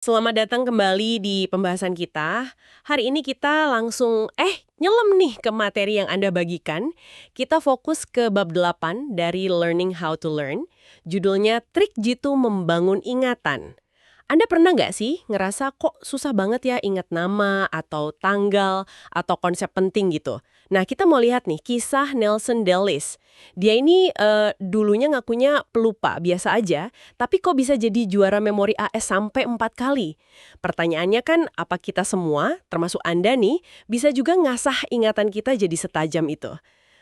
Selamat datang kembali di pembahasan kita. Hari ini kita langsung nyelam nih ke materi yang Anda bagikan. Kita fokus ke bab 8 dari Learning How to Learn. Judulnya Trik Jitu Membangun Ingatan. Anda pernah nggak sih ngerasa kok susah banget ya ingat nama atau tanggal atau konsep penting gitu? Nah, kita mau lihat nih kisah Nelson Dellis. Dia ini dulunya ngakunya pelupa biasa aja, tapi kok bisa jadi juara memori AS sampai 4 kali? Pertanyaannya kan, apa kita semua, termasuk Anda nih, bisa juga ngasah ingatan kita jadi setajam itu?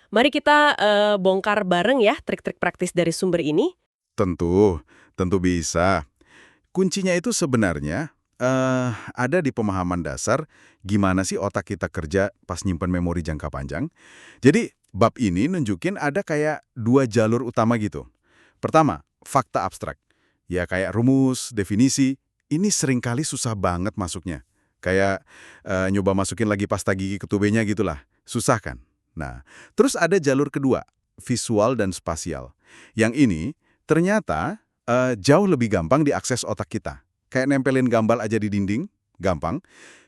Mari kita bongkar bareng ya trik-trik praktis dari sumber ini. Tentu, tentu bisa. Kuncinya itu sebenarnya ada di pemahaman dasar gimana sih otak kita kerja pas nyimpen memori jangka panjang. Jadi, bab ini nunjukin ada kayak dua jalur utama gitu. Pertama, fakta abstrak. Ya kayak rumus, definisi, ini seringkali susah banget masuknya. Kayak nyoba masukin lagi pasta gigi ketubenya gitulah. Susah kan? Nah, terus ada jalur kedua, visual dan spasial. Yang ini ternyata jauh lebih gampang diakses otak kita. Kayak nempelin gambar aja di dinding, gampang.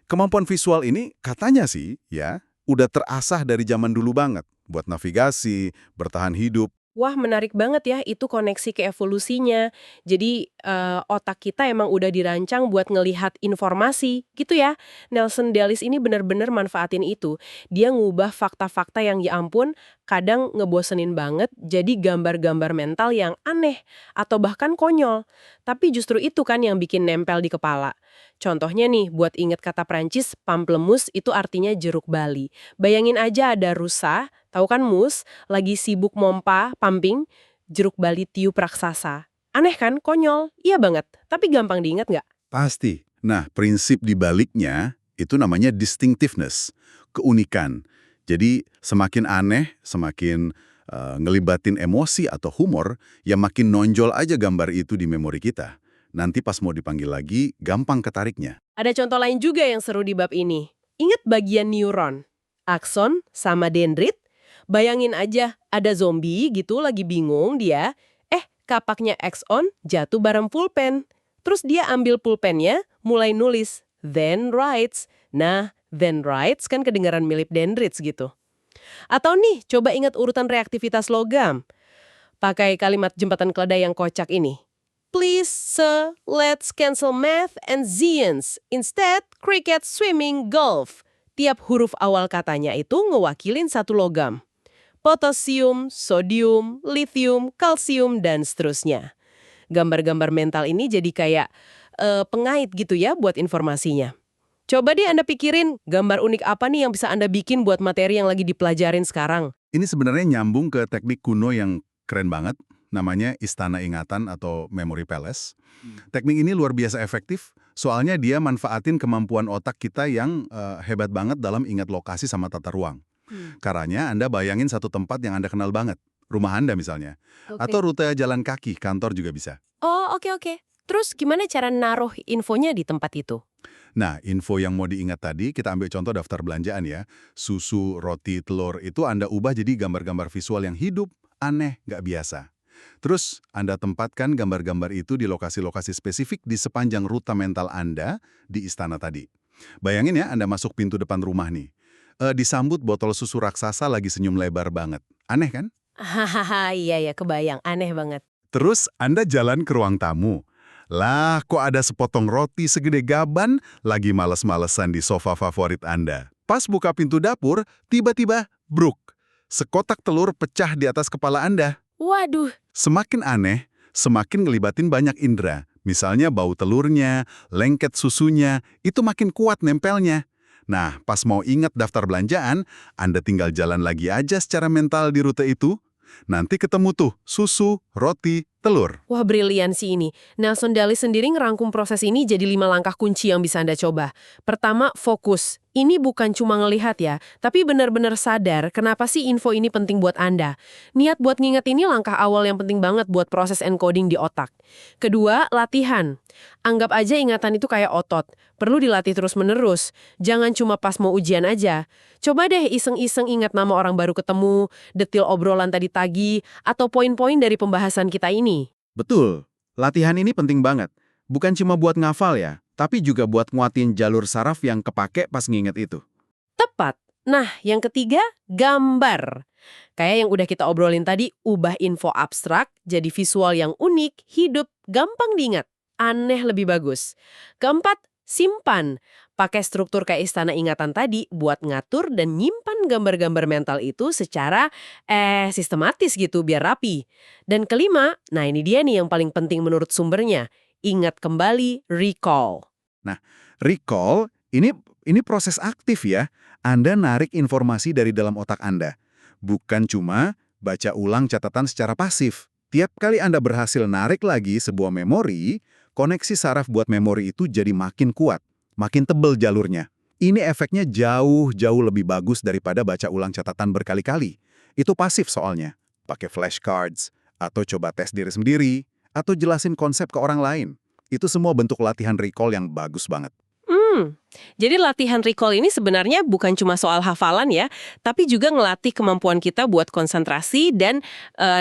Kemampuan visual ini katanya sih, ya, udah terasah dari zaman dulu banget. Buat navigasi, bertahan hidup. Wah, menarik banget ya, itu koneksi ke evolusinya. Jadi, otak kita emang udah dirancang buat ngelihat informasi, gitu ya. Nelson Dellis ini benar-benar manfaatin itu. Dia ngubah fakta-fakta yang ya ampun, kadang ngebosenin banget, jadi gambar-gambar mental yang aneh, atau bahkan konyol. Tapi justru itu kan yang bikin nempel di kepala. Contohnya nih, buat inget kata Prancis, pamplemousse itu artinya jeruk bali. Bayangin aja ada rusa, tahu kan mus, lagi sibuk mompa, pumping, jeruk bali tiup raksasa. Aneh kan? Konyol. Iya banget. Tapi gampang diingat nggak? Pasti. Nah, prinsip di baliknya itu namanya distinctiveness, keunikan. Jadi, semakin aneh, semakin ngelibatin emosi atau humor, ya makin nonjol aja gambar itu di memori kita. Nanti pas mau dipanggil lagi, gampang ketariknya. Ada contoh lain juga yang seru di bab ini. Ingat bagian neuron, akson sama dendrit? Bayangin aja, ada zombie gitu lagi bingung dia. Kapaknya axon jatuh bareng pulpen. Terus dia ambil pulpennya, mulai nulis. Then writes. Nah, then writes kan kedengaran mirip dendrits gitu. Atau nih, coba ingat urutan reaktivitas logam. Pakai kalimat jembatan keledai yang kocak ini. Please, sir, let's cancel math and science. Instead, cricket, swimming, golf. Tiap huruf awal katanya itu ngewakilin satu logam. Potasium, sodium, lithium, kalsium, dan seterusnya. Gambar-gambar mental ini jadi kayak pengait gitu ya buat informasinya. Coba deh Anda pikirin, gambar unik apa nih yang bisa Anda bikin buat materi yang lagi dipelajarin sekarang? Ini sebenarnya nyambung ke teknik kuno yang keren banget, namanya istana ingatan atau memory palace. Teknik ini luar biasa efektif, soalnya dia manfaatin kemampuan otak kita yang hebat banget dalam ingat lokasi sama tata ruang. Caranya Anda bayangin satu tempat yang Anda kenal banget, rumah Anda misalnya, Oke. atau rute jalan kaki, kantor juga bisa. Oh, oke. Terus gimana cara naruh infonya di tempat itu? Nah, info yang mau diingat tadi, kita ambil contoh daftar belanjaan ya. Susu, roti, telur, itu Anda ubah jadi gambar-gambar visual yang hidup, aneh, nggak biasa. Terus, Anda tempatkan gambar-gambar itu di lokasi-lokasi spesifik di sepanjang rute mental Anda di istana tadi. Bayangin ya, Anda masuk pintu depan rumah nih. Disambut botol susu raksasa lagi senyum lebar banget. Aneh kan? Hahaha, iya, kebayang. Aneh banget. Terus Anda jalan ke ruang tamu. Lah, kok ada sepotong roti segede gaban lagi males-malesan di sofa favorit Anda. Pas buka pintu dapur, tiba-tiba bruk. Sekotak telur pecah di atas kepala Anda. Waduh, Semakin aneh, semakin ngelibatin banyak indera. Misalnya bau telurnya, lengket susunya, itu makin kuat nempelnya. Nah, pas mau ingat daftar belanjaan, Anda tinggal jalan lagi aja secara mental di rute itu. Nanti ketemu tuh susu, roti, telur. wah brilian sih ini. Nelson Dallis sendiri ngerangkum proses ini jadi 5 langkah kunci yang bisa Anda coba. Pertama, fokus. Ini bukan cuma ngelihat ya, tapi benar-benar sadar kenapa sih info ini penting buat Anda. Niat buat nginget ini langkah awal yang penting banget buat proses encoding di otak. Kedua, latihan. Anggap aja ingatan itu kayak otot. Perlu dilatih terus-menerus. Jangan cuma pas mau ujian aja. Coba deh iseng-iseng ingat nama orang baru ketemu, detil obrolan tadi pagi, atau poin-poin dari pembahasan kita ini. Betul, latihan ini penting banget. Bukan cuma buat ngafal ya, tapi juga buat nguatin jalur saraf yang kepake pas nginget itu. Tepat. Nah, yang ketiga, gambar. Kayak yang udah kita obrolin tadi, ubah info abstrak jadi visual yang unik, hidup, gampang diingat. Aneh lebih bagus. Keempat, simpan. Pakai struktur kayak istana ingatan tadi buat ngatur dan nyimpan gambar-gambar mental itu secara sistematis gitu biar rapi. Dan kelima, nah ini dia nih yang paling penting menurut sumbernya. Ingat kembali, recall. Recall, ini proses aktif ya. Anda narik informasi dari dalam otak Anda. Bukan cuma baca ulang catatan secara pasif. Tiap kali Anda berhasil narik lagi sebuah memori, koneksi saraf buat memori itu jadi makin kuat, makin tebel jalurnya. Ini efeknya jauh lebih bagus daripada baca ulang catatan berkali-kali. Itu pasif soalnya. Pakai flashcards, atau coba tes diri sendiri, atau jelasin konsep ke orang lain. Itu semua bentuk latihan recall yang bagus banget. Jadi latihan recall ini sebenarnya bukan cuma soal hafalan ya, tapi juga ngelatih kemampuan kita buat konsentrasi dan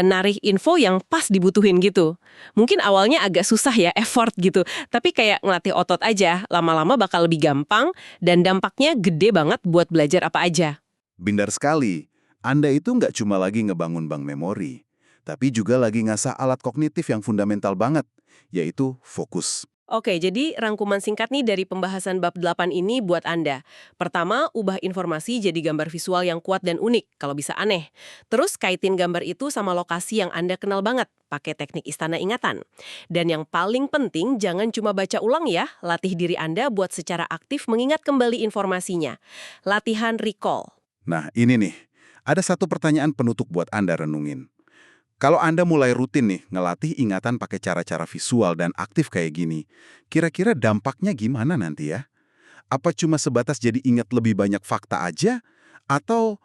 narik info yang pas dibutuhin gitu. Mungkin awalnya agak susah ya, effort gitu, tapi kayak ngelatih otot aja, lama-lama bakal lebih gampang dan dampaknya gede banget buat belajar apa aja. Bindar sekali, Anda itu nggak cuma lagi ngebangun bank memori, tapi juga lagi ngasah alat kognitif yang fundamental banget, yaitu fokus. Oke, jadi rangkuman singkat nih dari pembahasan bab 8 ini buat Anda. Pertama, ubah informasi jadi gambar visual yang kuat dan unik, kalau bisa aneh. Terus kaitin gambar itu sama lokasi yang Anda kenal banget, pakai teknik istana ingatan. Dan yang paling penting, jangan cuma baca ulang ya, latih diri Anda buat secara aktif mengingat kembali informasinya. Latihan recall. Nah, ini nih, ada satu pertanyaan penutup buat Anda renungin. Kalau Anda mulai rutin nih ngelatih ingatan pakai cara-cara visual dan aktif kayak gini, kira-kira dampaknya gimana nanti ya? Apa cuma sebatas jadi ingat lebih banyak fakta aja? Atau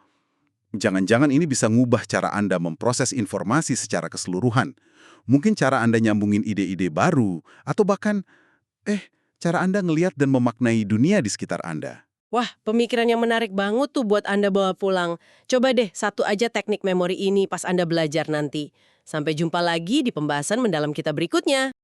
jangan-jangan ini bisa ngubah cara Anda memproses informasi secara keseluruhan? Mungkin cara Anda nyambungin ide-ide baru, atau bahkan, cara Anda ngelihat dan memaknai dunia di sekitar Anda. Wah, pemikiran yang menarik banget tuh buat Anda bawa pulang. Coba deh satu aja teknik memori ini pas Anda belajar nanti. Sampai jumpa lagi di pembahasan mendalam kita berikutnya.